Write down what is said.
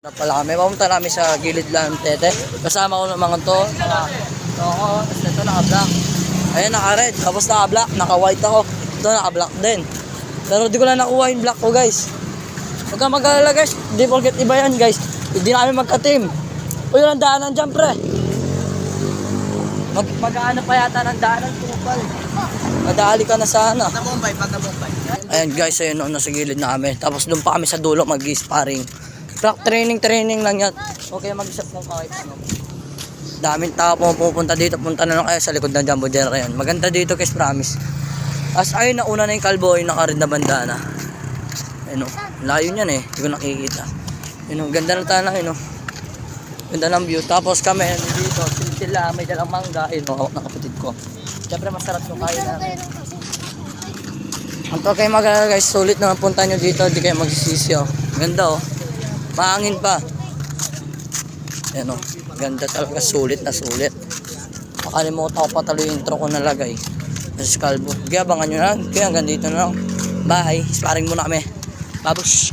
Na pala kami, pumunta namin sa gilid lang tete. Kasama ko ng mga to, mga toko, tapos ito naka-black. Ayun naka-red, tapos naka-black, naka-white ako. Ito naka-black din. Pero di ko lang nakuha yung black ko guys. Huwag kang mag-alala guys, di forget iba yan guys. Hindi namin magka-team. O yun ang daanan dyan pre. Mag-aano pa yata ng daanan kupal. Madali ka na sana. Pagka-Bombay. Ayan guys, ayun nasa gilid namin. Tapos doon pa kami sa dulo mag-sparring. Training lang yan. Okay, mag-isap ng kahit ano. Daming tao pupunta dito. Punta na lang kayo sa likod ng Jumbo Jenner yan. Maganda dito guys, promise. As ayun, nauna na yung kalbo, yung naka-red na bandana. Ayun o, layo niyan eh. Hindi ko nakikita. Ayun o, ganda ng tanah yun o. Ganda ng view. Tapos kami dito, sila may dalang mangga. Ayun o, hawak ng kapatid ko. Siyempre masarap yung kain namin. Anto kayo guys, sulit na punta nyo dito. Hindi kayo magsisisi o. Ganda o. Mahangin pa. Ayan o. Ganda talaga. Sulit na sulit. Makalimutan ko patalo yung intro ko nalagay. Sa Calvo. Kaya abangan nyo lang. Kaya hanggang dito na lang. Bye. Sparring muna kami. Babush.